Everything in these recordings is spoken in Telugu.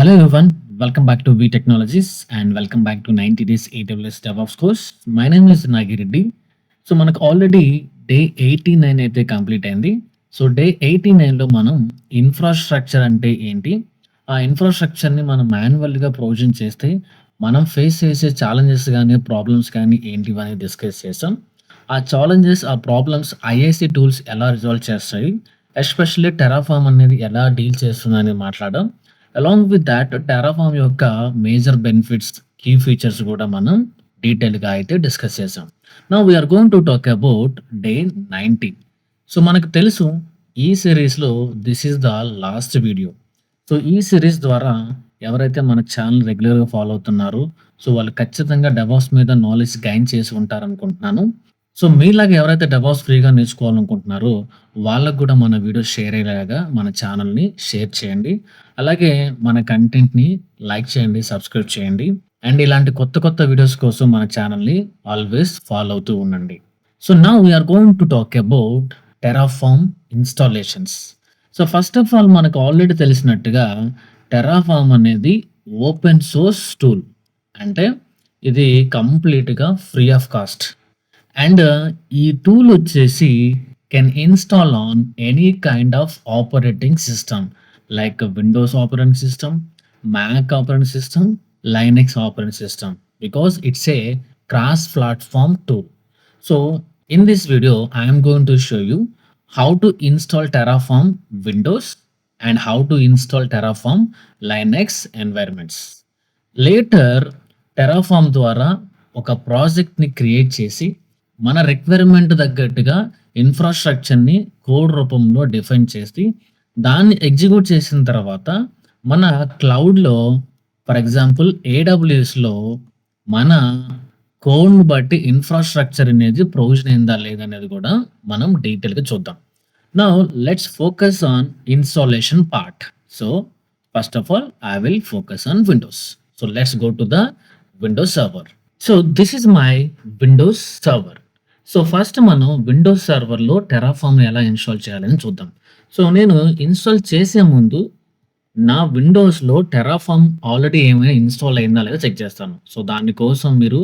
Hello everyone, welcome back to V Technologies and welcome back to 90 Days AWS DevOps course. My name is Nagireddy. So మనకు ఆల్రెడీ డే 89 అయితే కంప్లీట్ అయింది. సో డే 89లో మనం ఇన్ఫ్రాస్ట్రక్చర్ అంటే ఏంటి, ఆ ఇన్ఫ్రాస్ట్రక్చర్ని మనం మాన్యువల్గా ప్రొవిజన్ చేస్తే మనం ఫేస్ చేసే ఛాలెంజెస్ కానీ ప్రాబ్లమ్స్ కానీ ఏంటివని డిస్కస్ చేసాం. ఆ ఛాలెంజెస్ ఆ ప్రాబ్లమ్స్ ఐఐసి టూల్స్ ఎలా రిజాల్వ్ చేస్తాయి, ఎస్పెషల్లీ టెరాఫామ్ అనేది ఎలా డీల్ చేస్తుందని మాట్లాడడం. అలాంగ్ విత్ దాట్ టెరాఫామ్ యొక్క మేజర్ బెనిఫిట్స్, కీ ఫీచర్స్ కూడా మనం డీటెయిల్గా అయితే డిస్కస్ చేసాం. Now we're going to talk about day 90. So మనకు తెలుసు ఈ సిరీస్లో this is the last video. So ఈ సిరీస్ ద్వారా ఎవరైతే మన ఛానల్ రెగ్యులర్గా ఫాలో అవుతున్నారో సో వాళ్ళు ఖచ్చితంగా డెవాప్స్ మీద నాలెడ్జ్ గెయిన్ చేసి ఉంటారనుకుంటున్నాను. సో మీలాగా ఎవరైతే డెవాప్స్ ఫ్రీగా నేర్చుకోవాలనుకుంటున్నారో వాళ్ళకు కూడా మన వీడియో షేర్ అయ్యేలాగా మన ఛానల్ని షేర్ చేయండి. అలాగే మన కంటెంట్ని లైక్ చేయండి, సబ్స్క్రైబ్ చేయండి. అండ్ ఇలాంటి కొత్త కొత్త వీడియోస్ కోసం మన ఛానల్ని ఆల్వేస్ ఫాలో అవుతూ ఉండండి. So now we're going to talk about Terraform installations. So first of all మనకు ఆల్రెడీ తెలిసినట్టుగా టెరాఫామ్ అనేది ఓపెన్ సోర్స్ టూల్. అంటే ఇది కంప్లీట్గా ఫ్రీ ఆఫ్ కాస్ట్. అండ్ ఈ టూల్ వచ్చేసి can install on any kind of operating system like Windows operating system, Mac operating system, Linux operating system because it's a cross platform tool. So in this video I am going to show you how to install Terraform Windows and how to install Terraform Linux environments. Later Terraform ద్వారా ఒక ప్రాజెక్ట్ని క్రియేట్ చేసి మన రిక్వైర్మెంట్ తగ్గట్టుగా ఇన్ఫ్రాస్ట్రక్చర్ని కోడ్ రూపంలో డిఫైన్ చేసి దాన్ని ఎగ్జిక్యూట్ చేసిన తర్వాత మన క్లౌడ్లో ఫర్ ఎగ్జాంపుల్ ఏడబ్ల్యూఎస్లో మన కోడ్ని బట్టి ఇన్ఫ్రాస్ట్రక్చర్ అనేది ప్రొవిజన్ అయిందా లేదనేది కూడా మనం డీటెయిల్గా చూద్దాం. Now let's focus on installation part. So first of all I will focus on Windows. So let's go to the Windows server. So this is my Windows server. So first మనం విండోస్ సర్వర్లో టెరాఫామ్ని ఎలా ఇన్స్టాల్ చేయాలని చూద్దాం. సో నేను ఇన్స్టాల్ చేసే ముందు నా విండోస్లో టెరాఫామ్ ఆల్రెడీ ఏమైనా ఇన్స్టాల్ అయిందా లేదా చెక్ చేస్తాను. సో దానికోసం మీరు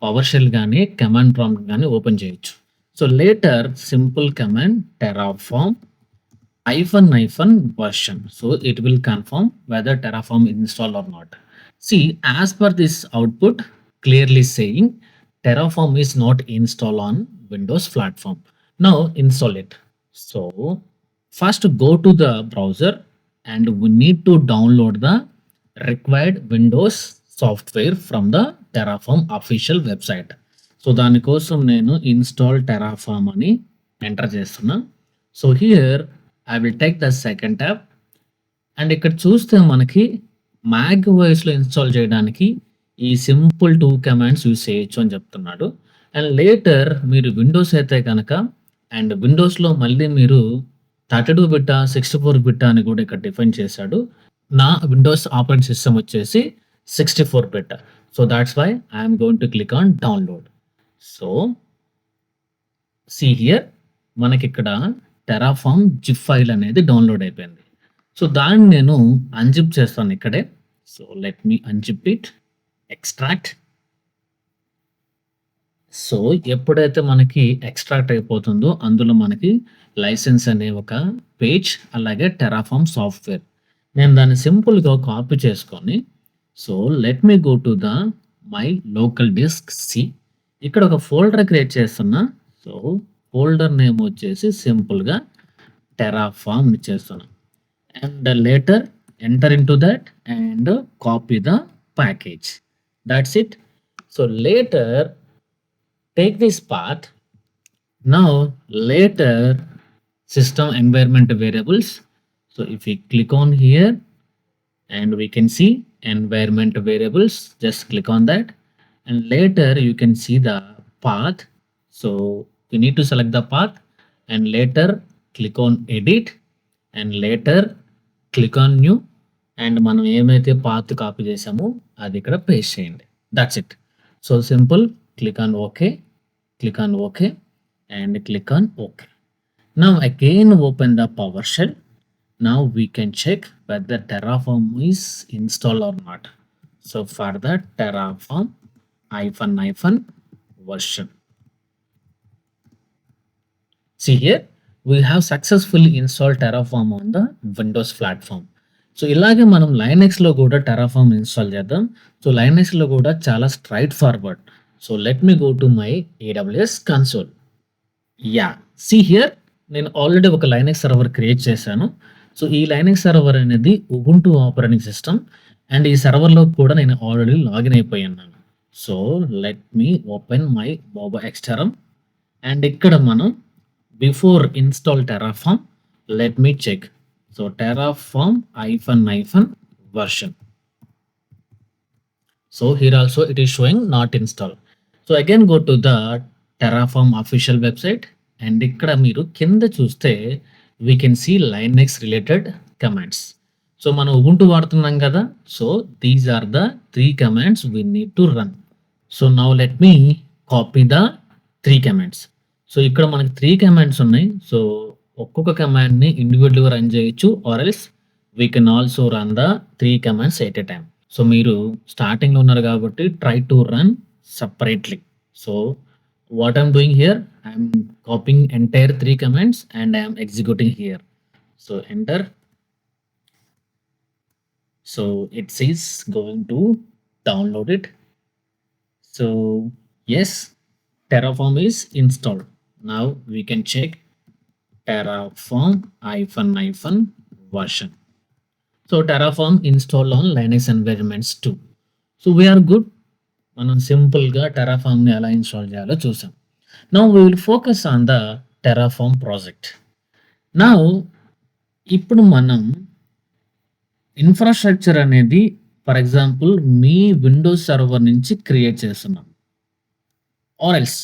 పవర్ షెల్ కానీ కమాండ్ ప్రాంప్ట్ కానీ ఓపెన్ చేయొచ్చు. So later simple command Terraform -version. So it will confirm whether Terraform is installed or not. See, as per this output clearly saying Terraform is not installed on Windows platform. Now install it. So first go to the browser and we need to download the required Windows software from the Terraform official website. So దానికోసం నేను ఇన్స్టాల్ టెరాఫామ్ అని ఎంటర్ చేస్తున్నా. So here I will take the second tab and ఇక్కడ చూస్తే మనకి మ్యాక్ ఓఎస్లో ఇన్స్టాల్ చేయడానికి ఈ సింపుల్ 2 కమాండ్స్ యూస్ చేయొచ్చు అని చెప్తున్నాడు. అండ్ లేటర్ మీరు విండోస్ అయితే కనుక అండ్ విండోస్లో మళ్ళీ మీరు 32 బిట్టా 64 బిట్టా అని కూడా ఇక్కడ డిఫైన్ చేశాడు. నా విండోస్ ఆపరేటింగ్ సిస్టమ్ వచ్చేసి 64 bit. So that's why I'm going to click on download. So see here మనకి ఇక్కడ టెరాఫామ్ జిప్ ఫైల్ అనేది డౌన్లోడ్ అయిపోయింది. సో దాన్ని నేను అన్జిప్ చేస్తాను ఇక్కడే. So let me unzip it, extract. So ఎప్పుడైతే మనకి ఎక్స్ట్రాక్ట్ అయిపోతుందో అందులో మనకి లైసెన్స్ అనే ఒక పేజ్, అలాగే టెరాఫామ్ సాఫ్ట్వేర్. నేను దాన్ని సింపుల్గా కాపీ చేసుకొని so let me go to the my local disk C. ఇక్కడ ఒక ఫోల్డర్ క్రియేట్ చేస్తున్నా. సో ఫోల్డర్ నేమ్ వచ్చేసి సింపుల్గా టెరాఫామ్ ఇచ్చేస్తున్నా and later enter into that and copy the package. That's it. So later take this path. Now later system environment variables. So if we click on here and we can see environment variables, just click on that and later you can see the path. So you need to select the path and later click on edit and later click on new and మనం ఏమైతే పాత్ కాపీ చేసామో అది ఇక్కడ పేస్ట్ చేయండి. That's it. So simple. Click on OK, click on OK and click on OK. Now again open the PowerShell. Now we can check whether Terraform is installed or not. So for that, Terraform hyphen version. See here, we have successfully installed Terraform on the Windows platform. So ఇలాగే మనం లైనెక్స్లో కూడా టెరాఫామ్ ఇన్స్టాల్ చేద్దాం. సో లైనెక్స్లో కూడా చాలా straightforward. So let me go to my AWS console. Yeah, see here, నేను ఆల్రెడీ ఒక లైనెక్స్ సర్వర్ క్రియేట్ చేశాను. సో ఈ లైనెక్స్ సర్వర్ అనేది ఉబుంటూ ఆపరేటింగ్ సిస్టమ్, అండ్ ఈ సర్వర్లో కూడా నేను ఆల్రెడీ లాగిన్ అయిపోయాను. So let me open my MobaXterm, and ఇక్కడ మనం before install Terraform, let me check. So Terraform hyphen version. So here also it is showing not installed. So again go to the Terraform official website, and ikkada meeru kinda chuste we can see Linux related commands. So మనం Ubuntu వాడుతున్నాం కదా, so these are the 3 commands we need to run. So now let me copy the 3 commands. So ఇక్కడ మనకి 3 కమాండ్స్ ఉన్నాయి. సో ఒక్కొక్క కమాండ్ని ఇండివిజువల్గా రన్ చేయొచ్చు, or else we can also run the 3 commands at a time. So మీరు స్టార్టింగ్లో ఉన్నారు కాబట్టి try to run separately. So what I'm doing here, I'm copying entire 3 commands and I'm executing here. So enter. So it is going to download it. So yes, Terraform is installed. Now we can check Terraform hyphen version. So Terraform installed on Linux environments too. So we are good. మనం సింపుల్గా Terraformని ఎలా ఇన్స్టాల్ చేయాలో చూసాం. Now we will focus on the Terraform project. Now ఇప్పుడు మనం ఇన్ఫ్రాస్ట్రక్చర్ అనేది for example me Windows server నుంచి క్రియేట్ చేస్తున్నాం, or else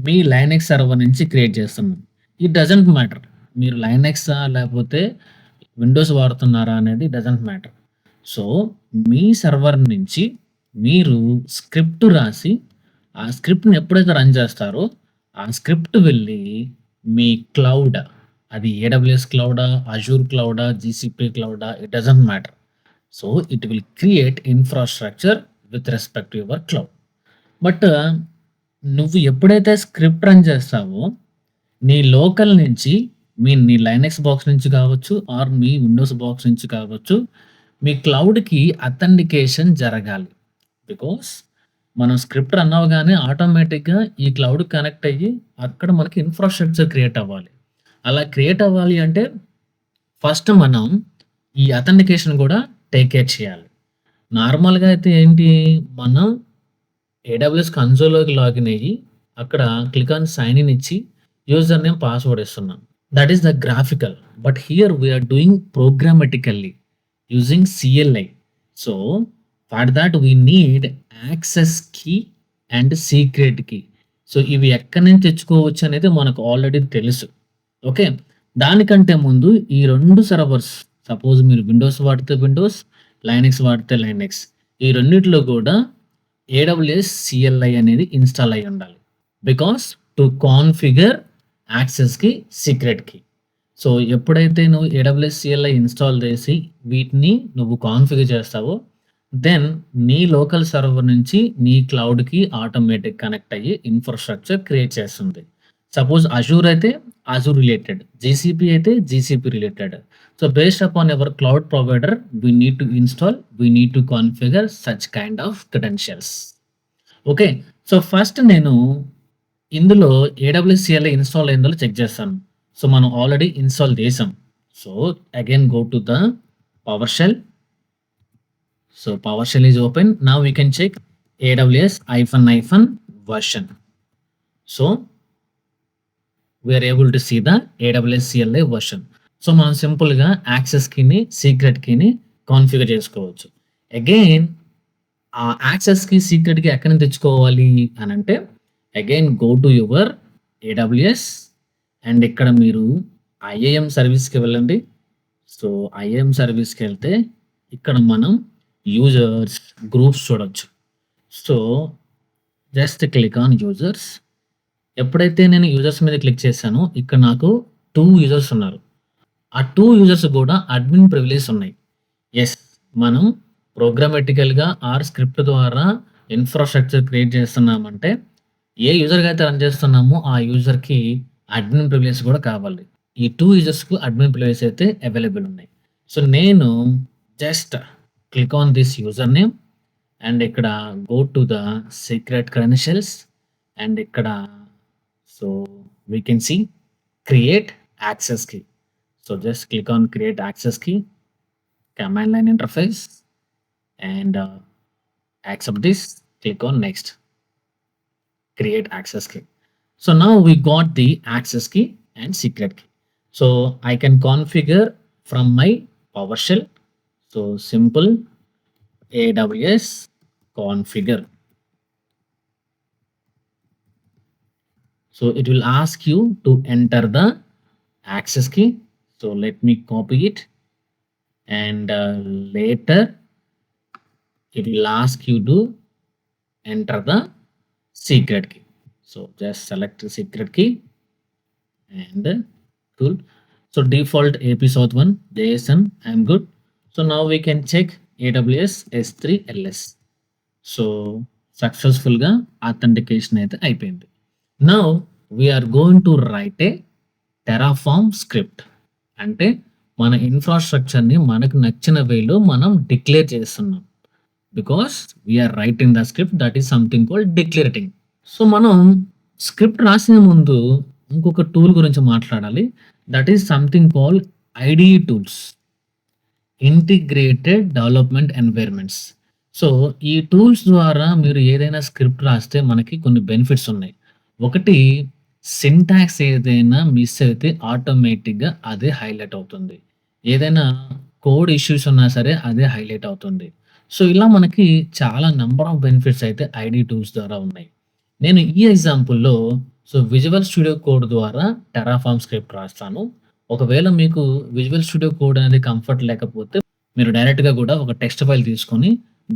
me Linux server నుంచి క్రియేట్ చేస్తున్నాం. ఇట్ డజంట్ మ్యాటర్ మీరు లైనెక్సా లేకపోతే విండోస్ వాడుతున్నారా అనేది doesn't matter. So me server నుంచి మీరు స్క్రిప్ట్ రాసి ఆ స్క్రిప్ట్ని ఎప్పుడైతే రన్ చేస్తారో ఆ స్క్రిప్ట్ వెళ్ళి మీ క్లౌడ్, అది AWS క్లౌడా, అజూర్ క్లౌడా, GCP క్లౌడా, it doesn't matter. So it will create infrastructure with respect to your cloud. But నువ్వు ఎప్పుడైతే స్క్రిప్ట్ రన్ చేస్తావో నీ లోకల్ నుంచి, నీ లైనెక్స్ బాక్స్ నుంచి కావచ్చు ఆర్ మీ విండోస్ బాక్స్ నుంచి కావచ్చు, మీ క్లౌడ్కి అథెంటికేషన్ జరగాలి. బికాస్ మనం స్క్రిప్ట్ రన్ అవ్వగానే ఆటోమేటిక్గా ఈ క్లౌడ్ కనెక్ట్ అయ్యి అక్కడ మనకి ఇన్ఫ్రాస్ట్రక్చర్ క్రియేట్ అవ్వాలి. అలా క్రియేట్ అవ్వాలి అంటే ఫస్ట్ మనం ఈ అథెంటికేషన్ కూడా టేక్ కేర్ చేయాలి. నార్మల్గా అయితే ఏంటి, మనం AWS కన్సోల్లోకి లాగిన్ అయ్యి అక్కడ క్లిక్ ఆన్ సైన్ ఇన్ ఇచ్చి యూజర్ నేమ్ పాస్వర్డ్ ఇస్తున్నాం. That is the graphical. But here we are doing programmatically using CLI. So for that we need access key and secret key. So ఇవి ఎక్కడి నుంచి తెచ్చుకోవచ్చు అనేది మనకు ఆల్రెడీ తెలుసు. ఓకే, దానికంటే ముందు ఈ 2 సర్వర్స్, సపోజ్ మీరు విండోస్ వాడితే విండోస్, లైనెక్స్ వాడితే లైనెక్స్, ఈ రెండిట్లో కూడా AWS CLI అనేది ఇన్స్టాల్ అయి ఉండాలి. బికాస్ టు కాన్ఫిగర్ యాక్సెస్కి, సీక్రెట్కి. సో ఎప్పుడైతే నువ్వు AWS CLI ఇన్స్టాల్ చేసి వీటిని నువ్వు కాన్ఫిగర్ చేస్తావో దెన్ నీ లోకల్ సర్వర్ నుంచి నీ క్లౌడ్కి ఆటోమేటిక్ కనెక్ట్ అయ్యి ఇన్ఫ్రాస్ట్రక్చర్ క్రియేట్ చేస్తుంది. సపోజ్ అజూర్ అయితే అజూర్ రిలేటెడ్, GCP అయితే GCP related. So based upon ever cloud provider we need to install, we need to configure such kind of credentials. Okay, so first నేను ఇందులో AWS CLI ఇన్స్టాల్ అయిందో చెక్ చేస్తాను. సో మనం ఆల్రెడీ ఇన్స్టాల్ చేసాం. So again go to the PowerShell. So PowerShell is open. Now we can check AWS hyphen version. So we are able to see the AWS CLI version. So మనం సింపుల్గా యాక్సెస్ కీని, సీక్రెట్ కీని కాన్ఫిగర్ చేసుకోవచ్చు. అగైన్ ఆ యాక్సెస్కి, సీక్రెట్కి ఎక్కడి నుంచి తెచ్చుకోవాలి అని అంటే again go to your AWS and ఇక్కడ మీరు IAM సర్వీస్కి వెళ్ళండి. సో IAM సర్వీస్కి వెళ్తే ఇక్కడ మనం యూజర్స్ గ్రూప్స్ చూడొచ్చు. So just click on users. ఎప్పుడైతే నేను యూజర్స్ మీద క్లిక్ చేశానో ఇక్కడ నాకు 2 యూజర్స్ ఉన్నారు. ఆ 2 యూజర్స్ కూడా అడ్మిన్ ప్రివిలేజ్ ఉన్నాయి. యెస్. మనం ప్రోగ్రామాటికల్‌గా ఆర్ స్క్రిప్ట్ ద్వారా ఇన్‌ఫ్రాస్ట్రక్చర్ క్రియేట్ చేస్తున్నామంటే, ఏ యూజర్‌గా అయితే రన్ చేస్తున్నామో ఆ యూజర్‌కి అడ్మిన్ ప్రివిలేజ్ కూడా కావాలి. ఈ 2 యూజర్స్‌కు అడ్మిన్ ప్రివిలేజ్ అయితే అవైలబుల్ ఉన్నాయి. సో, నేను just click on this user name and ఇక్కడ go to the secret credentials and ఇక్కడ so we can see create access key. So, just click on create access key, command line interface and accept this, click on next, create access key. So now we got the access key and secret key. So I can configure from my PowerShell. So simple AWS configure. So it will ask you to enter the access key. So let me copy it and later it will ask you to enter the secret key. So just select the secret key and cool. So default AP South 1 JSON, I'm good. So now we can check AWS S3 LS. So successful గా authentication అయితే అయిపోయింది. Now we are going to write a Terraform script. అంటే మన ఇన్ఫ్రాస్ట్రక్చర్ని మనకు నచ్చిన వేలో మనం డిక్లేర్ చేస్తున్నాం. Because we're writing the script that is something called declaring. So మనం స్క్రిప్ట్ రాసిన ముందు ఇంకొక టూల్ గురించి మాట్లాడాలి. That is something called IDE tools, integrated development environments. So ఈ టూల్స్ ద్వారా మీరు ఏదైనా స్క్రిప్ట్ రాస్తే మనకి కొన్ని బెనిఫిట్స్ ఉన్నాయి. ఒకటి, సింటాక్స్ ఏదైనా మిస్ అయితే ఆటోమేటిక్గా అదే హైలైట్ అవుతుంది. ఏదైనా కోడ్ ఇష్యూస్ ఉన్నా సరే అదే హైలైట్ అవుతుంది. సో ఇలా మనకి చాలా నంబర్ ఆఫ్ బెనిఫిట్స్ అయితే ఐడి టూల్స్ ద్వారా ఉన్నాయి. నేను ఈ ఎగ్జాంపుల్‌లో విజువల్ స్టూడియో కోడ్ ద్వారా టెరాఫార్మ్ స్క్రిప్ట్ రాస్తాను. ఒకవేళ మీకు విజువల్ స్టూడియో కోడ్ అనేది కంఫర్ట్ లేకపోతే మీరు డైరెక్ట్‌గా కూడా ఒక టెక్స్ట్ ఫైల్ తీసుకొని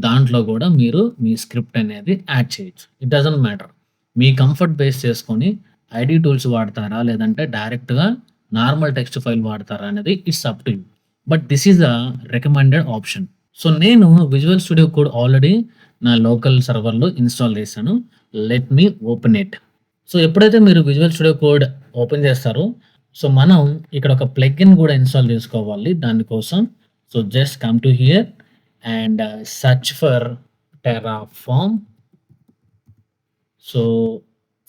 దాంట్లో కూడా మీరు మీ స్క్రిప్ట్ అనేది యాడ్ చేయొచ్చు. It doesn't matter. Me comfort base చేసుకొని ఐడి టూల్స్ వాడతారా? లేదంటే డైరెక్ట్‌గా నార్మల్ టెక్స్ట్ ఫైల్ వాడతారా అనేది it's up to you. But this is the recommended option. So నేను విజువల్ స్టూడియో కోడ్ ఆల్రెడీ నా లోకల్ సర్వర్‌లో ఇన్‌స్టాల్ చేశాను. Let me open it. So ఎప్పుడైతే మీరు విజువల్ స్టూడియో కోడ్ ఓపెన్ చేస్తారో, సో మనం ఇక్కడ ఒక ప్లగిన్ కూడా ఇన్‌స్టాల్ చేసుకోవాలి దానికోసం. So just come to here and search for Terraform. So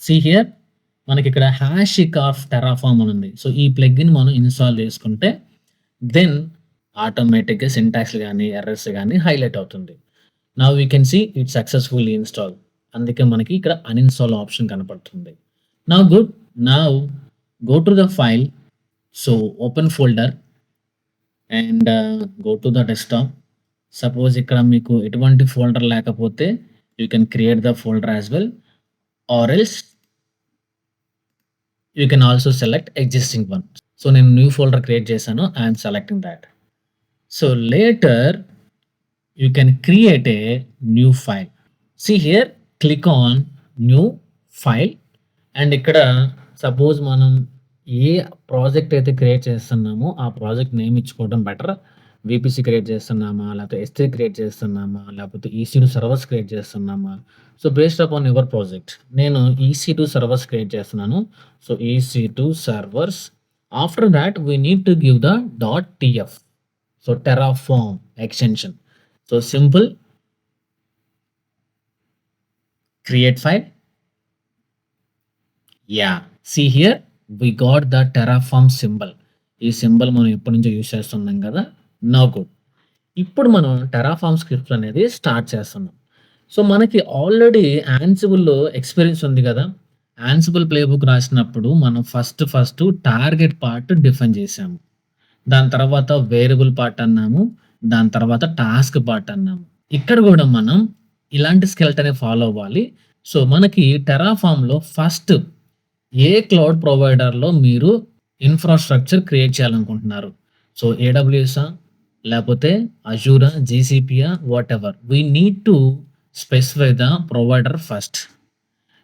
see here మనకిక్కడ హాషిక్ ఆఫ్ టెరాఫార్మ్ అని ఉంది. సో ఈ ప్లగిన్ మనం ఇన్‌స్టాల్ చేసుకుంటే దెన్ ఆటోమేటిక్‌గా సింటాక్స్ గాని, ఎర్రర్స్ గాని హైలైట్ అవుతుంది. Now we can see it successfully install. అందుకే మనకి ఇక్కడ అన్‌ఇన్‌స్టాల్ ఆప్షన్ కనపడుతుంది. Now good. Now go to the file. So open folder and go to the desktop. Suppose ఇక్కడ మీకు ఎటువంటి ఫోల్డర్ లేకపోతే you can create the folder as well or else you can also select existing one. So నేను న్యూ ఫోల్డర్ క్రియేట్ చేశాను. I'm selecting that. So later you can create a new file. See here click on new file and ఇక్కడ సపోజ్ మనం ఏ ప్రాజెక్ట్ అయితే క్రియేట్ చేస్తున్నామో ఆ ప్రాజెక్ట్ నేమ్ ఇచ్చుకోవడం బెటర్. వీపీసీ క్రియేట్ చేస్తున్నామా, లేకపోతే ఎస్3 క్రియేట్ చేస్తున్నామా, లేకపోతే ఈసీ2 సర్వర్స్ క్రియేట్ చేస్తున్నామా. So based upon your project నేను ఈసీ2 సర్వర్స్ క్రియేట్ చేస్తున్నాను. So EC two servers. After that we need to give the .tf. So Terraform extension. So simple create file. Yeah, see here we got the Terraform symbol. ఈ సింబల్ మనం ఎప్పటి నుంచో యూజ్ చేస్తున్నాం కదా. Now good. ఇప్పుడు మనం టెరాఫార్మ్ స్క్రిప్ట్ అనేది స్టార్ట్ చేస్తున్నాం. సో మనకి ఆల్రెడీ యాన్సిబుల్‌లో ఎక్స్‌పీరియన్స్ ఉంది కదా. యాన్సిబుల్ ప్లేబుక్ రాసినప్పుడు మనం ఫస్ట్ టార్గెట్ పార్ట్ డిఫైన్ చేసాము. దాని తర్వాత వేరియబుల్ పార్ట్ అన్నాము. దాని తర్వాత టాస్క్ పార్ట్ అన్నాము. ఇక్కడ కూడా మనం ఇలాంటి స్కెల్టనే ఫాలో అవ్వాలి. సో మనకి టెరాఫార్మ్‌లో ఫస్ట్ ఏ క్లౌడ్ ప్రొవైడర్‌లో మీరు ఇన్‌ఫ్రాస్ట్రక్చర్ క్రియేట్ చేయాలనుకుంటున్నారు. సో ఏడబ్ల్యూఎసా, లేకపోతే అజూరా, జీసీపీయా, whatever. We need to specify the provider first.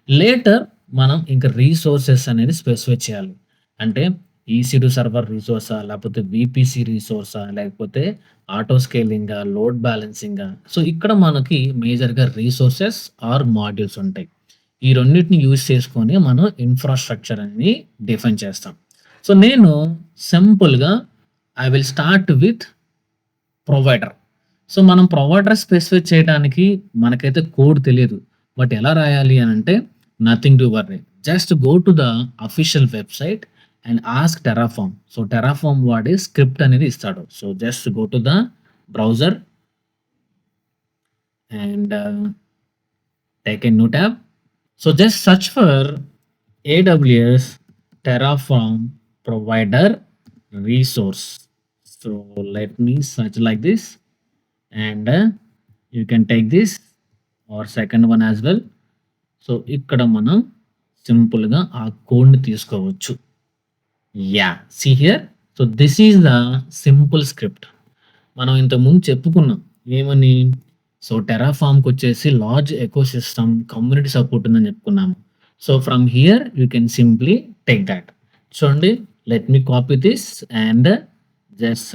Later మనం ఇంకా రిసోర్సెస్ అనేది స్పెసిఫై చేయాలి. అంటే ఈసీ2 సర్వర్ రిసోర్సా? లేకపోతే వీపీసీ రిసోర్సా? లేకపోతే ఆటో స్కేలింగా? లోడ్ బ్యాలెన్సింగా? సో, ఇక్కడ మనకి మేజర్‌గా రిసోర్సెస్ ఆర్ మాడ్యూల్స్ ఉంటాయి. ఈ రెండిటిని యూజ్ చేసుకొని మనం ఇన్‌ఫ్రాస్ట్రక్చర్ అని డిఫైన్ చేస్తాం. సో, నేను సింపుల్‌గా I will start with provider. So, మనం ప్రొవైడర్ స్పెసిఫై చేయడానికి మనకైతే కోడ్ తెలియదు. బట్ ఎలా రాయాలి అనంటే nothing to worry. Just go to the official website and ask Terraform. So, Terraform వాడి స్క్రిప్ట్ అనేది ఇస్తాడు. So, just go to the browser and take a new tab. So just search for AWS Terraform provider resource. So let me search like this and you can take this or second one as well. So ఇక్కడ మనం సింపుల్‌గా ఆ కోడ్‌ని తీసుకోవచ్చు. Yeah! See here. So this is the simple script. మనం ఇంతకుముందు చెప్పుకున్నాం. ఏమని? సో టెర్రాఫార్మ్‌కొచ్చేసి లార్జ్ ఎకోసిస్టమ్ కమ్యూనిటీ సపోర్ట్ ఉందని చెప్పుకున్నాము. So from here you can simply take that. చూడండి, let me copy this and just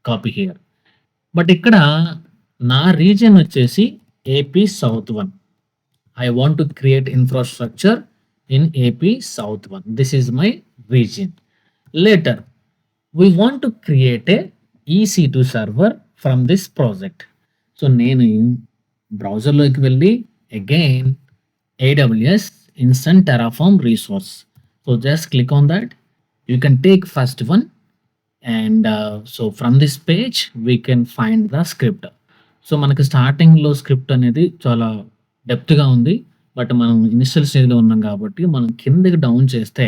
copy here. But ఇక్కడ నా రీజియన్ వచ్చేసి AP south 1. I want to create infrastructure in AP South 1. This is my region. Later, we want to create a EC2 server from this project. So, నేను బ్రౌజర్లోకి వెళ్ళి again AWS Instant Terraform resource. So, just click on that. You can take first one and so from this page we can find the script. So మనకి స్టార్టింగ్‌లో స్క్రిప్ట్ అనేది చాలా డెప్త్‌గా ఉంది. బట్ మనం ఇనిషియల్ స్టేజ్‌లో ఉన్నాం కాబట్టి మనం కిందకి డౌన్ చేస్తే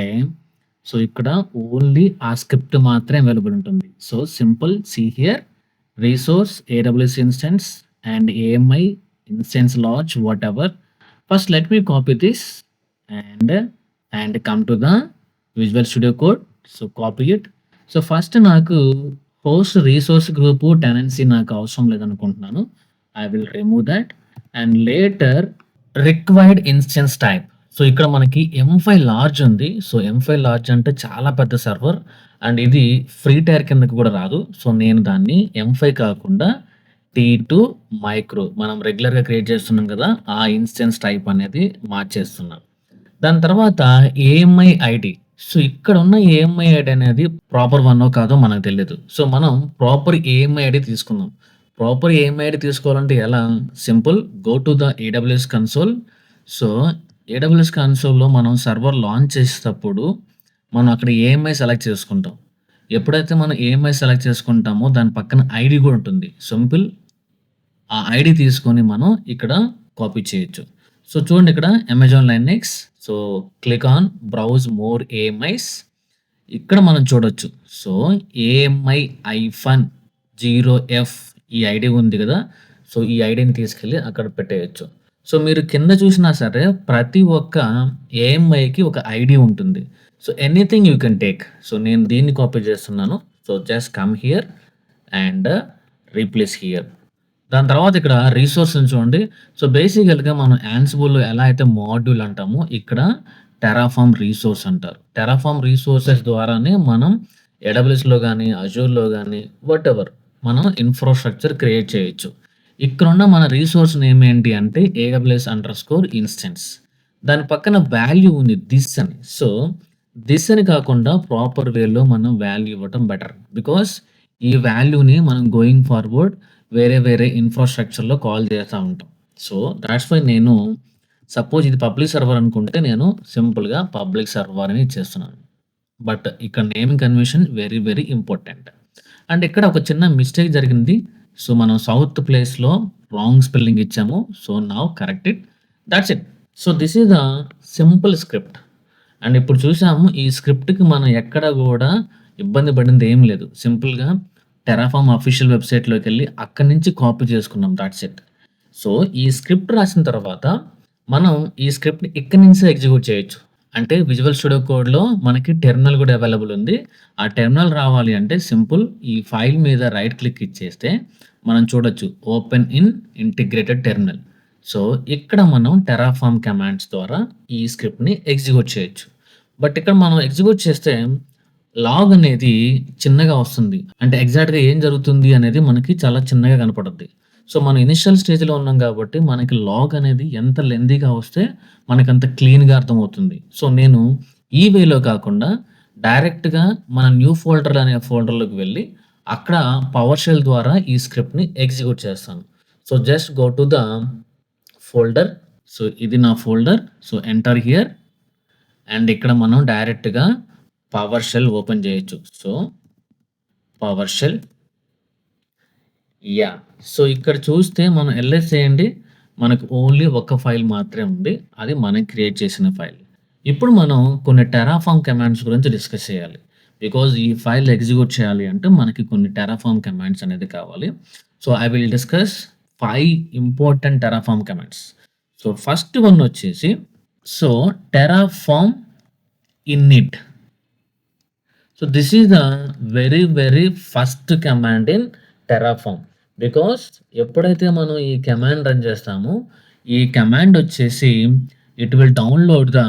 సో ఇక్కడ ఓన్లీ ఆ స్క్రిప్ట్ మాత్రమే అవైలబుల్ ఉంటుంది. So simple see here resource AWS instance and AMI instance launch whatever. First let me copy this and come to the Visual Studio Code. So copy it. So first నాకు హోస్ట్ రిసోర్స్ గ్రూప్ టెనెన్సీ నాకు అవసరం లేదనుకుంటున్నాను. I will remove that and later required instance type. So ఇక్కడ మనకి M5 లార్జ్ ఉంది. సో M5 లార్జ్ అంటే చాలా పెద్ద సర్వర్ అండ్ ఇది ఫ్రీ టైర్ కిందకి కూడా రాదు. సో నేను దాన్ని M5 కాకుండా T2 మైక్రో మనం రెగ్యులర్‌గా క్రియేట్ చేస్తున్నాం కదా! ఆ ఇన్స్టెన్స్ టైప్ అనేది మార్చేస్తున్నాను. దాని తర్వాత ఏఎంఐ ఐడీ. సో ఇక్కడ ఉన్న ఏఎంఐ ఐడీ అనేది ప్రాపర్ వన్నో కాదో మనకు తెలీదు. సో మనం ప్రాపర్ ఏఎంఐ ఐడీ తీసుకుందాం. ప్రాపర్ ఏఎంఐ ఐడీ తీసుకోవాలంటే ఎలా? Simple go to the AWS console. So AWS కన్సోల్‌లో మనం సర్వర్ లాంచ్ చేసేటప్పుడు మనం అక్కడ ఏఎంఐ సెలెక్ట్ చేసుకుంటాం. ఎప్పుడైతే మనం ఏఎంఐ సెలెక్ట్ చేసుకుంటామో దాని పక్కన ఐడీ కూడా ఉంటుంది. సింపుల్ ఆ ఐడీ తీసుకొని మనం ఇక్కడ కాపీ చేయొచ్చు. సో చూడండి ఇక్కడ Amazon Linux. So click on browse more AMIs. ఇక్కడ మనం చూడొచ్చు. సో ఏఎంఐ -0F ఈ ఐడీ ఉంది కదా! సో ఈ ఐడీని తీసుకెళ్ళి అక్కడ పెట్టేయొచ్చు. సో మీరు కింద చూసినా సరే ప్రతి ఒక్క ఏఎంఐకి ఒక ఐడీ ఉంటుంది. So anything you can take. So నేను దీన్ని కాపీ చేస్తున్నాను. So just come here and replace here. దాని తర్వాత ఇక్కడ రిసోర్స్‌ని చూడండి. సో బేసికల్‌గా మనం యాన్సిబుల్‌లో ఎలా అయితే మాడ్యూల్ అంటామో ఇక్కడ టెర్రాఫార్మ్ రిసోర్స్ అంటారు. టెర్రాఫార్మ్ రిసోర్సెస్ ద్వారానే మనం AWSలో గాని, అజూర్‌లో గాని వాటెవర్ మనం ఇన్‌ఫ్రాస్ట్రక్చర్ క్రియేట్ చేయొచ్చు. ఇక్కడున్న మన రిసోర్స్ నేమ్ ఏంటి అంటే AWS_ఇన్స్టెన్స్. దాని పక్కన వాల్యూ ఉంది థిస్ అని. సో థిస్ అని కాకుండా ప్రాపర్ వేలో మనం వాల్యూ ఇవ్వటం బెటర్. బికాజ్ ఈ వాల్యూని మనం గోయింగ్ ఫార్వర్డ్ వేరే ఇన్‌ఫ్రాస్ట్రక్చర్‌లో కాల్ చేస్తా ఉంటాం. సో థాట్స్ వై నేను సపోజ్ ఇది పబ్లిక్ సర్వర్ అనుకుంటే నేను సింపుల్‌గా పబ్లిక్ సర్వర్ అని ఇచ్చేస్తున్నాను. బట్ ఇక్కడ naming convention very important. And ఇక్కడ ఒక చిన్న మిస్టేక్ జరిగింది. సో మనం సౌత్ ప్లేస్‌లో రాంగ్ స్పెల్లింగ్ ఇచ్చాము. So now correct it. Thoughts it. So this is the simple script. And ఇప్పుడు చూసాము ఈ స్క్రిప్ట్‌కి మనం ఎక్కడ కూడా ఇబ్బంది పడింది ఏం లేదు. సింపుల్‌గా టెర్రాఫార్మ్ అఫీషియల్ వెబ్‌సైట్‌లోకెళ్ళి అక్కడి నుంచి కాపీ చేసుకున్నాం. Thoughts it. సో ఈ స్క్రిప్ట్ రాసిన తర్వాత మనం ఈ స్క్రిప్ట్‌ని ఇక్కడి నుంచే ఎగ్జిక్యూట్ చేయొచ్చు. అంటే విజువల్ స్టూడియో కోడ్‌లో మనకి టెర్మినల్ కూడా అవైలబుల్ ఉంది. ఆ టెర్మినల్ రావాలి అంటే సింపుల్ ఈ ఫైల్ మీద రైట్ క్లిక్ ఇచ్చేస్తే మనం చూడొచ్చు open in integrated terminal. So ఇక్కడ మనం టెర్రాఫార్మ్ కమాండ్స్ ద్వారా ఈ స్క్రిప్ట్‌ని ఎగ్జిక్యూట్ చేయొచ్చు. బట్ ఇక్కడ మనం ఎగ్జిక్యూట్ చేస్తే లాగ్ అనేది చిన్నగా వస్తుంది. అంటే ఎగ్జాక్ట్‌గా ఏం జరుగుతుంది అనేది మనకి చాలా చిన్నగా కనపడుద్ది. సో, మనం ఇనిషియల్ స్టేజ్‌లో ఉన్నాం కాబట్టి మనకి లాగ్ అనేది ఎంత లెంథీగా వస్తే మనకంత క్లీన్‌గా అర్థమవుతుంది. సో, నేను ఈ వేలో కాకుండా డైరెక్ట్‌గా మన న్యూ ఫోల్డర్ అనే ఫోల్డర్‌లోకి వెళ్ళి అక్కడ పవర్ షెల్ ద్వారా ఈ స్క్రిప్ట్‌ని ఎగ్జిక్యూట్ చేస్తాను. So, just go to the folder. So, ఇది నా folder. So, enter here and ఇక్కడ మనం డైరెక్ట్‌గా పవర్ షెల్ ఓపెన్ చేయొచ్చు. So, PowerShell yeah! So, ఇక్కడ చూస్తే మనం ఎల్ఎస్ చేయండి. మనకు ఓన్లీ ఒక ఫైల్ మాత్రమే ఉంది. అది మనం క్రియేట్ చేసిన ఫైల్. ఇప్పుడు మనం కొన్ని టెరాఫార్మ్ కమాండ్స్ గురించి డిస్కస్ చేయాలి. బికాజ్ ఈ ఫైల్ ఎగ్జిక్యూట్ చేయాలి అంటే మనకి కొన్ని టెరాఫార్మ్ కమాండ్స్ అనేది కావాలి. So, I will discuss 5 important Terraform commands. So, first one వచ్చేసి so, Terraform init. So this is the very first command in Terraform. Because ఎప్పుడైతే మనం ఈ కమాండ్ రన్ చేస్తామో ఈ కమాండ్ వచ్చేసి it will download the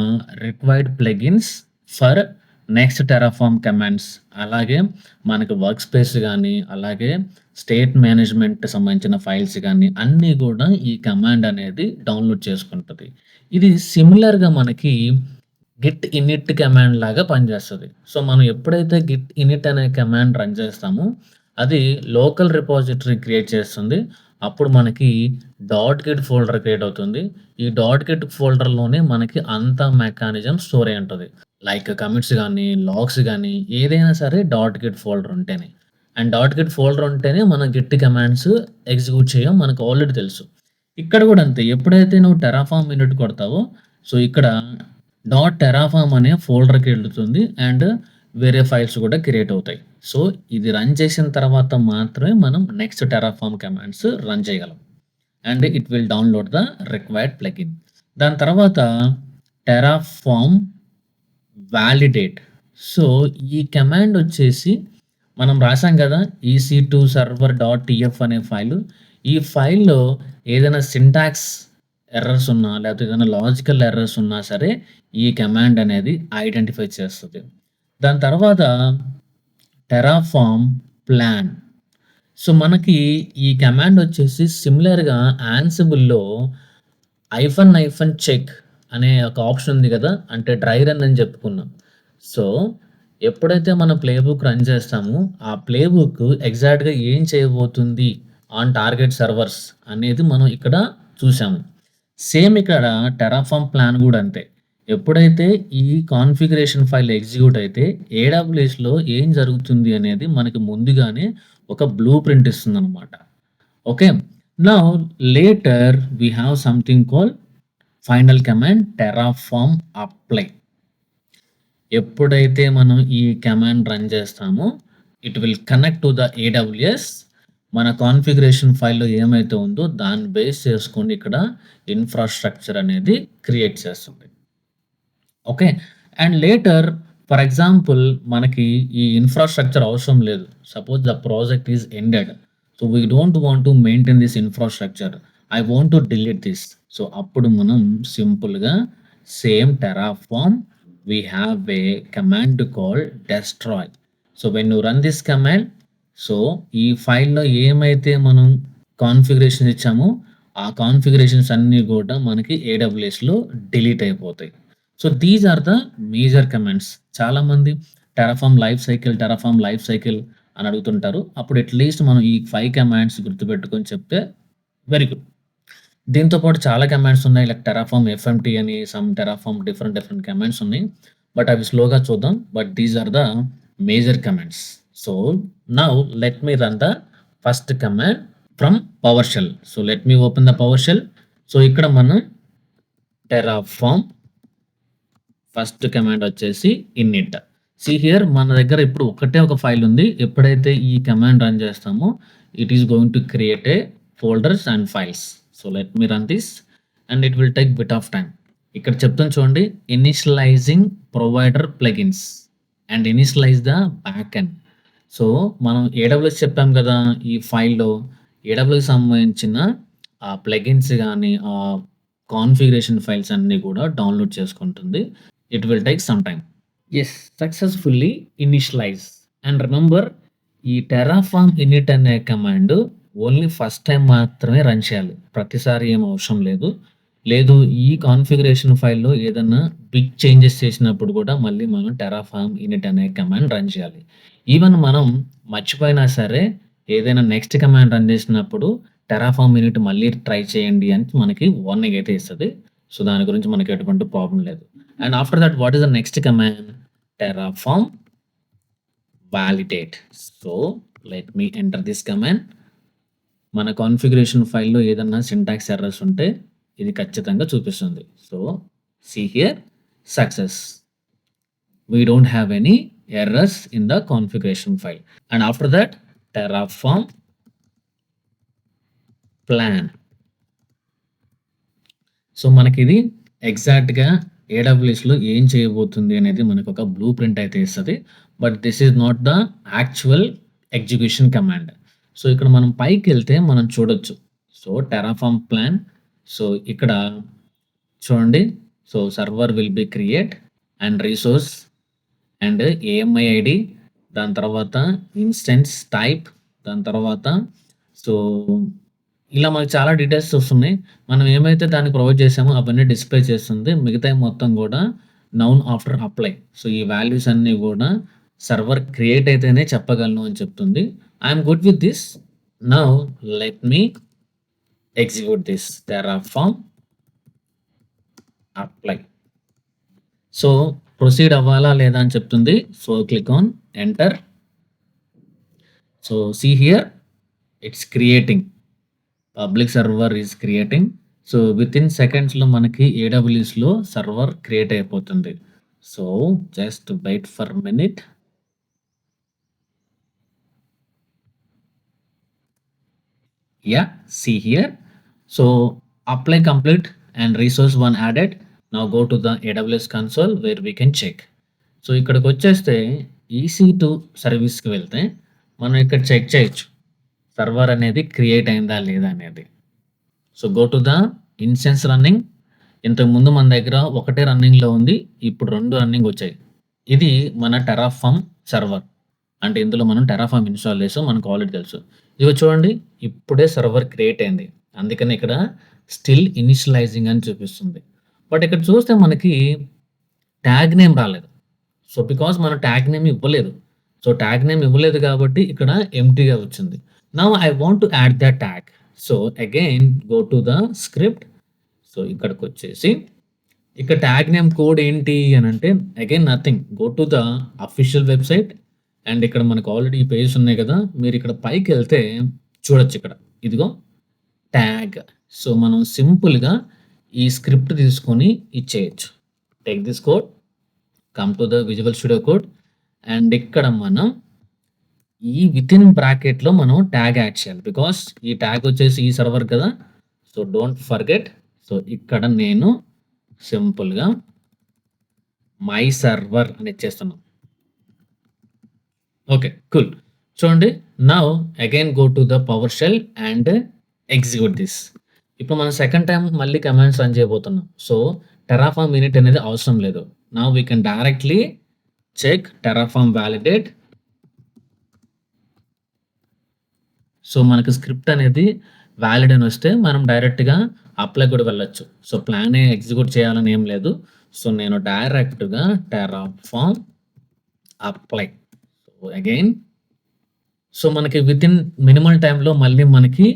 required plugins for next Terraform commands. అలాగే మనకు వర్క్ స్పేస్ కానీ అలాగే స్టేట్ మేనేజ్మెంట్ సంబంధించిన ఫైల్స్ కానీ అన్నీ కూడా ఈ కమాండ్ అనేది డౌన్లోడ్ చేసుకుంటుంది. ఇది సిమిలర్గా మనకి గిట్ ఇనిట్ కమాండ్ లాగా పనిచేస్తది. సో, మనం ఎప్పుడైతే గిట్ ఇనిట్ అనే కమాండ్ రన్ చేస్తామో, అది లోకల్ రిపాజిటరీ క్రియేట్ చేస్తుంది. అప్పుడు మనకి డాట్ గిట్ ఫోల్డర్ క్రియేట్ అవుతుంది. ఈ డాట్ గిట్ ఫోల్డర్‌లోనే మనకి అంతా మెకానిజం స్టోర్ అయ్యి ఉంటది. లైక్ కమిట్స్ గానీ, లాగ్స్ గానీ ఏదైనా సరే డాట్ గిట్ ఫోల్డర్ ఉంటేనే. అండ్ డాట్ గిట్ ఫోల్డర్ ఉంటేనే మనం గిట్ కమాండ్స్ ఎగ్జిక్యూట్ చేయం మనకు ఆల్రెడీ తెలుసు. ఇక్కడ కూడా అంతే. ఎప్పుడైతే నువ్వు టెరాఫార్మ్ ఇనిట్ కొడతావో, సో, ఇక్కడ డాట్ టెరాఫార్మ్ అనే ఫోల్డర్‌కి వెళ్తుంది అండ్ వేరే ఫైల్స్ కూడా క్రియేట్ అవుతాయి. సో, ఇది రన్ చేసిన తర్వాత మాత్రమే మనం నెక్స్ట్ టెరాఫార్మ్ కమాండ్స్ రన్ చేయగలం. And it will download the required plugin. దాని తర్వాత టెరాఫార్మ్ వాలిడేట్. సో, ఈ కమాండ్ వచ్చేసి మనం రాసాం కదా! EC2 సర్వర్ డాట్ టీఎఫ్ అనే ఫైలు. ఈ ఫైల్‌లో ఏదైనా సింటాక్స్ ఎర్రర్స్ ఉన్నా, లేకపోతే ఏదైనా లాజికల్ ఎర్రర్స్ ఉన్నా సరే, ఈ కమాండ్ అనేది ఐడెంటిఫై చేస్తది. దాని తర్వాత టెరాఫార్మ్ ప్లాన్. సో, మనకి ఈ కమాండ్ వచ్చేసి సిమిలర్‌గా యాన్సిబుల్‌లో -చెక్ అనే ఒక ఆప్షన్ ఉంది కదా! అంటే డ్రై రన్ అని చెప్పుకున్నాం. సో, ఎప్పుడైతే మన ప్లే బుక్ రన్ చేస్తామో, ఆ ప్లే బుక్ ఎగ్జాక్ట్‌గా ఏం చేయబోతుంది ఆన్ టార్గెట్ సర్వర్స్ అనేది మనం ఇక్కడ చూసాము. సేమ్ ఇక్కడ టెరాఫార్మ్ ప్లాన్ కూడా అంతే. ఎప్పుడైతే ఈ కాన్ఫిగరేషన్ ఫైల్ ఎగ్జిక్యూట్ అయితే ఏడబ్ల్యూఎస్‌లో ఏం జరుగుతుంది అనేది మనకి ముందుగానే ఒక బ్లూ ప్రింట్ ఇస్తుందనమాట. Okay. Now later we have something called final command Terraform apply. ఎప్పుడైతే మనం ఈ కమాండ్ రన్ చేస్తామో it will connect to the AWS. మన కాన్ఫిగరేషన్ ఫైల్‌లో ఏమైతే ఉందో దాన్ని బేస్ చేసుకొని ఇక్కడ ఇన్‌ఫ్రాస్ట్రక్చర్ అనేది క్రియేట్ చేస్తుంది. Okay. And later for example మనకి ఈ ఇన్‌ఫ్రాస్ట్రక్చర్ అవసరం లేదు. Suppose the project is ended. So, we don't want to maintain this infrastructure. I want to delete this. So, అప్పుడు మనం సింపుల్‌గా same Terraform we have a command called destroy. So, when you run this command so, ఈ ఫైల్‌లో ఏమైతే మనం కాన్ఫిగరేషన్ ఇచ్చామో ఆ కాన్ఫిగరేషన్స్ అన్నీ కూడా మనకి ఏడబ్ల్యూఎస్‌లో డిలీట్ అయిపోతాయి. So, these are the major commands. చాలామంది టెరాఫార్మ్ లైఫ్ సైకిల్ అని అడుగుతుంటారు. అప్పుడు అట్‌లీస్ట్ మనం ఈ 5 కమాండ్స్ గుర్తుపెట్టుకొని చెప్తే వెరీ గుడ్. దీంతో పాటు చాలా కమాండ్స్ ఉన్నాయి. లైక్ టెరాఫార్మ్ ఎఫ్ఎంటీ అని సమ్ టెరాఫార్మ్ డిఫరెంట్ కమాండ్స్ ఉన్నాయి. బట్ అవి స్లోగా చూద్దాం. But these are the major commands. So, now let me run the first command from PowerShell. So, let me open the PowerShell. So, ఇక్కడ మనం టెరాఫార్మ్ ఫస్ట్ కమాండ్ వచ్చేసి ఇన్నిట్. సీ హియర్ మన దగ్గర ఇప్పుడు ఒకటే ఒక ఫైల్ ఉంది. ఎప్పుడైతే ఈ కమాండ్ రన్ చేస్తామో it is going to create a folders and files. So, let me run this and it will take bit of time. ఇక్కడ చెప్తాను చూడండి. Initialising provider plugins and initialise the back end. So, మనం ఏడబ్ల్యూఎస్ చెప్పాం కదా! ఈ ఫైల్‌లో ఏడబ్ల్యూఎస్ సంబంధించిన ఆ ప్లగిన్స్ గానీ, కాన్ఫిగరేషన్ ఫైల్స్ అన్నీ కూడా డౌన్లోడ్ చేసుకుంటుంది. It will take some time. Yes. Successfully initialise. And remember ఈ టెర్రాఫార్మ్ ఇనిట్ అనే కమాండ్ ఓన్లీ ఫస్ట్ టైమ్ మాత్రమే రన్ చేయాలి. ప్రతిసారి ఏం అవసరం లేదు. లేదు ఈ కాన్ఫిగరేషన్ ఫైల్‌లో ఏదన్నా బిగ్ చేంజెస్ చేసినప్పుడు కూడా మళ్ళీ మనం టెర్రాఫార్మ్ ఇనిట్ అనే కమాండ్ రన్ చేయాలి. ఈవెన్ మనం మర్చిపోయినా సరే ఏదైనా నెక్స్ట్ కమాండ్ రన్ చేసినప్పుడు టెర్రాఫార్మ్ ఇనిట్ మళ్ళీ ట్రై చేయండి అని మనకి వార్నింగ్ అయితే ఇస్తది. సో, దాని గురించి మనకి ఎటువంటి ప్రాబ్లమ్ లేదు. And after that what is the next command? Terraform validate. So let me enter this command. మన కాన్ఫిగరేషన్ ఫైల్‌లో ఏదన్నా సింటాక్స్ ఎర్రర్స్ ఉంటే ఇది ఖచ్చితంగా చూపిస్తుంది. So see here success. We don't have any errors in the configuration file. And after that Terraform plan. So మనకిది ఎగ్జాక్ట్‌గా ఏడబ్ల్యూఎస్‌లో ఏం చేయబోతుంది అనేది మనకొక బ్లూ ప్రింట్ అయితే ఇస్తది. But this is not the actual execution command. So ఇక్కడ మనం పైకెళ్తే మనం చూడొచ్చు. So Terraform plan. సో ఇక్కడ చూడండి. So server will be create and resource and AMI ID, దాని తర్వాత ఇన్స్టెన్స్ టైప్, దాని తర్వాత సో ఇలా మనకు చాలా డీటెయిల్స్ వస్తున్నాయి. మనం ఏమైతే దాన్ని ప్రొవైడ్ చేసామో అవన్నీ డిస్‌ప్లే చేస్తుంది. మిగతాయి మొత్తం గూడా నౌన్ ఆఫ్టర్ అప్లై. సో ఈ వాల్యూస్ అన్నీ గూడా సర్వర్ క్రియేట్ అయితేనే చెప్పగలను అని చెప్తుంది. I'm good with this. Now let me execute this Terraform apply. So proceed అవ్వాలా లేదా అని చెప్తుంది. So click on enter. So see here it's creating. Public server is creating. So within సెకండ్స్‌లో మనకి ఏడబ్ల్యూఎస్‌లో సర్వర్ క్రియేట్ అయిపోతుంది. So just wait for minute. Yeah, see here. So apply complete and resource one added. Now go to the AWS console where we can check. So ఇక్కడికొచ్చేస్తే EC2 సర్వీస్‌కి వెళ్తే మనం ఇక్కడ చెక్ చేయొచ్చు. సర్వర్ అనేది క్రియేట్ అయిందా లేదా అనేది. So go to the instance running. ఇంతకుముందు మన దగ్గర ఒకటే రన్నింగ్‌లో ఉంది. ఇప్పుడు 2 రన్నింగ్ వచ్చాయి. ఇది మన టెర్రాఫార్మ్ సర్వర్. అంటే ఇందులో మనం టెర్రాఫార్మ్ ఇన్‌స్టాల్ చేసాం. మనకు ఆల్రెడీ తెలుసు. ఇదిగో చూడండి ఇప్పుడే సర్వర్ క్రియేట్ అయింది. అందుకని ఇక్కడ స్టిల్ ఇనిషియలైజింగ్ అని చూపిస్తుంది. బట్ ఇక్కడ చూస్తే మనకి ట్యాగ్ నేమ్ రాలేదు. సో బికాజ్ మనం ట్యాగ్ నేమ్ ఇవ్వలేదు. సో ట్యాగ్ నేమ్ ఇవ్వలేదు కాబట్టి ఇక్కడ ఎంప్టీగా వచ్చింది. Now I want to add the tag. So again go to the script. So ఇక్కడికొచ్చేసి ఇక్కడ ట్యాగ్ నేమ్ కోడ్ ఏంటి అని అంటే again nothing. Go to the official website and ఇక్కడ మనకు ఆల్రెడీ ఈ పేజెస్ ఉన్నాయి కదా! మీరు ఇక్కడ పైకెళ్తే చూడొచ్చు ఇక్కడ. ఇదిగో ట్యాగ్. సో మనం సింపుల్‌గా ఈ స్క్రిప్ట్ తీసుకొని ఇచ్చేయొచ్చు. Take this code, come to the Visual Studio Code and ఇక్కడ మనం ఈ వితిన్ బ్రాకెట్‌లో మనం ట్యాగ్ యాడ్ చేయాలి. బికాజ్ ఈ ట్యాగ్ వచ్చేసి ఈ సర్వర్ కదా! So don't forget. సో ఇక్కడ నేను సింపుల్‌గా మై సర్వర్ అని ఇచ్చేస్తున్నాను. ఓకే. కూల్. చూడండి now again go to the PowerShell and execute this. ఇప్పుడు మనం సెకండ్ టైమ్ మళ్ళీ కమాండ్స్ రన్ చేయబోతున్నాం. సో టెర్రాఫార్మ్ ఇనిట్ అనేది అవసరం లేదు. Now we can directly check Terraform validate. So మనకు స్క్రిప్ట్ అనేది వాలిడ్ అని వస్తే మనం డైరెక్ట్‌గా అప్లై కూడా వెళ్ళొచ్చు. సో ప్లానే ఎగ్జిక్యూట్ చేయాలని ఏం లేదు. సో నేను డైరెక్ట్‌గా Terraform apply. So again so మనకి వితిన్ మినిమల్ టైమ్‌లో మళ్ళీ మనకి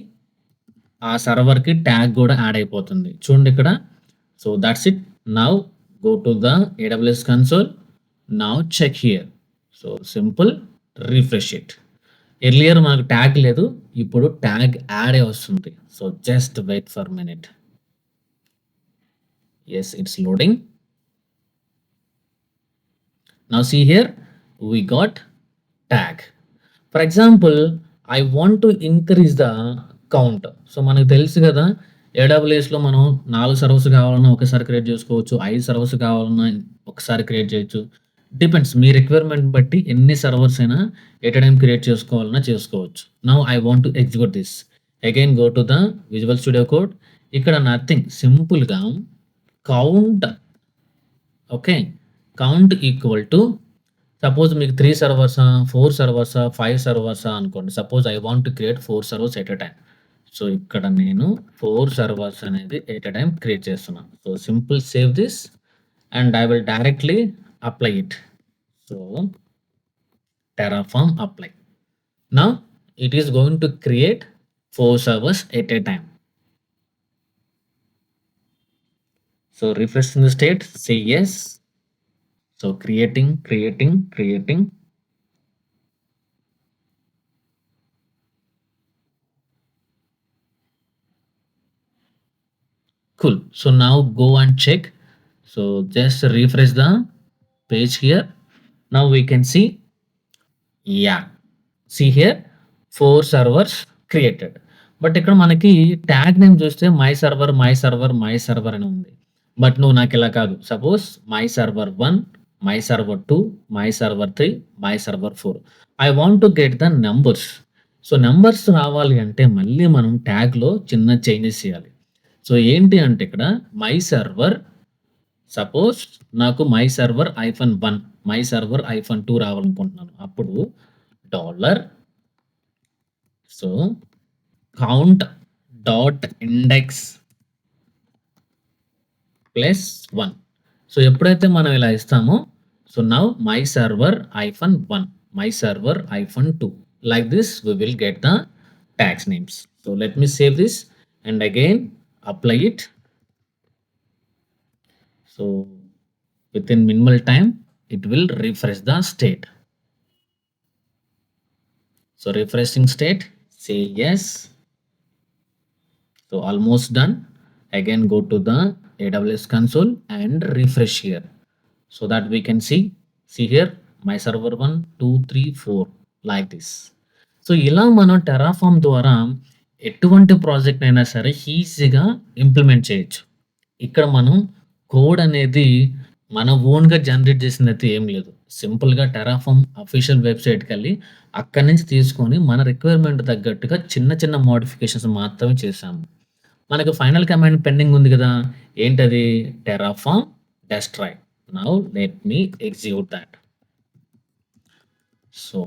ఆ సర్వర్‌కి ట్యాగ్ కూడా యాడ్ అయిపోతుంది. చూడండి ఇక్కడ. So that's it. Now go to the AWS console. Now check here. So simple refresh it. Earlier మనకు ట్యాగ్ లేదు. ఇప్పుడు ట్యాగ్ యాడ్ అయ్యి వస్తుంది. So just wait for minute. Yes, it's loading. Now see here we got tag. For example I want to increase the count. So మనకు తెలుసు కదా! ఏడబ్ల్యూఎస్‌లో మనం 4 సర్వర్స్ కావాలన్నా ఒకేసారి క్రియేట్ చేసుకోవచ్చు. 5 సర్వర్స్ కావాలన్నా ఒకసారి క్రియేట్ చేయొచ్చు. డిపెండ్స్ మీ రిక్వైర్మెంట్ బట్టి ఎన్ని సర్వర్స్ అయినా ఎట్ ఎ టైమ్ క్రియేట్ చేసుకోవాలన్నా చేసుకోవచ్చు. Now I want to execute this. Again go to the Visual Studio code. ఇక్కడ నథింగ్ సింపుల్‌గా count. Okay. Count equal to suppose మీకు 3 సర్వర్సా, 4 సర్వర్సా, 5 సర్వర్సా అనుకోండి. Suppose I want to create 4 servers at a time. So, ఇక్కడ నేను 4 సర్వర్స్ అనేది ఎట్ ఎ టైమ్ క్రియేట్ చేస్తున్నాను. So, simple save this and I will directly apply it. So, Terraform apply. Now it is going to create 4 servers at a time. So refreshing the state, say yes. So creating. Cool. So now go and check. So just refresh the page here. Now we can see, yeah, see here 4 servers created. But ఇక్కడ మనకి ట్యాగ్ నేమ్ చూస్తే మై సర్వర్ అని ఉంది. బట్ నువ్వు నాకు ఇలా కాదు. Suppose my server 1, my server 2, my server 3, my server 4. I want to get the numbers. So numbers రావాలి అంటే మళ్ళీ మనం ట్యాగ్‌లో చిన్న చేంజెస్ చేయాలి. సో ఏంటి అంటే ఇక్కడ మై సర్వర్, సపోజ్ నాకు మై సర్వర్ -1, మై సర్వర్ -2 రావాలనుకుంటున్నాను. అప్పుడు dollar so count dot index +1. So ఎప్పుడైతే మనం ఇలా ఇస్తామో, so now my server -1, my server -2. Like this we will get the tags names. So let me save this and again apply it. So within minimal time it will refresh the state. So refreshing state, say yes. So almost done. Again go to the AWS console and refresh here so that we can see here my server 1, 2, 3, 4 like this. So ఇలా మనం టెరాఫార్మ్ ద్వారా ఎటువంటి ప్రాజెక్ట్ అయినా సరే ఈజీగా ఇంప్లిమెంట్ చేయొచ్చు. ఇక్కడ మనం కోడ్ అనేది మన ఓన్‌గా జనరేట్ చేసిందైతే ఏం లేదు. సింపుల్‌గా టెరాఫార్మ్ అఫీషియల్ వెబ్‌సైట్‌కెళ్ళి అక్కడి నుంచి తీసుకొని మన రిక్వైర్మెంట్ తగ్గట్టుగా చిన్న మోడిఫికేషన్స్ మాత్రమే చేశాము. మనకు ఫైనల్ కమాండ్ పెండింగ్ ఉంది కదా! ఏంటది? Terraform destroy. Now let me execute that. So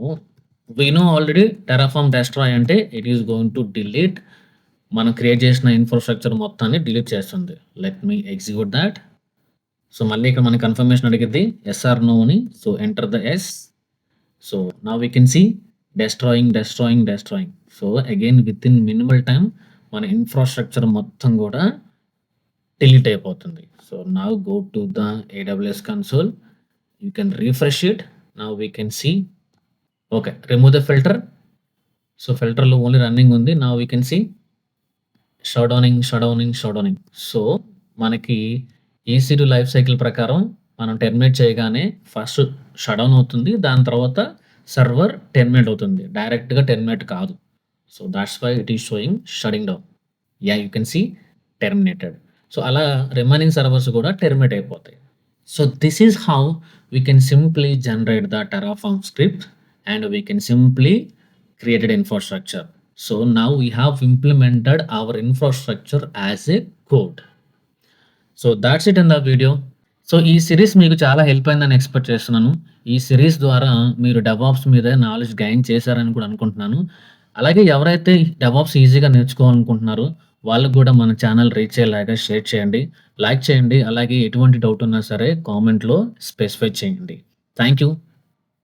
we know already Terraform destroy అంటే it is going to delete మనం క్రియేట్ చేసిన ఇన్‌ఫ్రాస్ట్రక్చర్ మొత్తాన్ని డిలీట్ చేస్తుంది. Let me execute that. So మళ్ళీ ఇక్కడ మనకి కన్ఫర్మేషన్ అడిగిద్ది. యెస్ ఆర్ నో అని. So enter the yes. So now we can see destroying. So again within minimal time మన ఇన్‌ఫ్రాస్ట్రక్చర్ మొత్తం కూడా డిలీట్ అయిపోతుంది. So now go to the AWS console. You can refresh it. Now we can see okay. Remove the filter. So ఫిల్టర్‌లో ఓన్లీ రన్నింగ్ ఉంది. Now we can see shut downing. సో మనకి EC2 లైఫ్ సైకిల్ ప్రకారం మనం టెర్మినేట్ చేయగానే ఫస్ట్ షట్ డౌన్ అవుతుంది. దాని తర్వాత సర్వర్ టెర్మినేట్ అవుతుంది. డైరెక్ట్‌గా టెర్మినేట్ కాదు. So that's why it is showing shutting down. Yeah! You can see terminated. So అలా రిమైనింగ్ సర్వర్స్ కూడా టెర్మినేట్ అయిపోతాయి. So this is how we can simply generate the Terraform script and we can simply create an infrastructure. So now we have implemented our infrastructure as a code. So that's it in the video. So ఈ సిరీస్ మీకు చాలా హెల్ప్ అయిందని ఎక్స్‌పెక్ట్ చేస్తున్నాను. ఈ సిరీస్ ద్వారా మీరు డెవాప్స్ మీద నాలెడ్జ్ గెయిన్ చేశారని కూడా అనుకుంటున్నాను. అలాగే ఎవరైతే డెవాప్స్ ఈజీగా నేర్చుకోవాలనుకుంటున్నారో వాళ్ళకి కూడా మన ఛానల్ రీచ్ అయ్యేలాగా షేర్ చేయండి, లైక్ చేయండి. అలాగే ఎటువంటి డౌట్ ఉన్నా సరే కామెంట్‌లో స్పెసిఫై చేయండి. Thank you.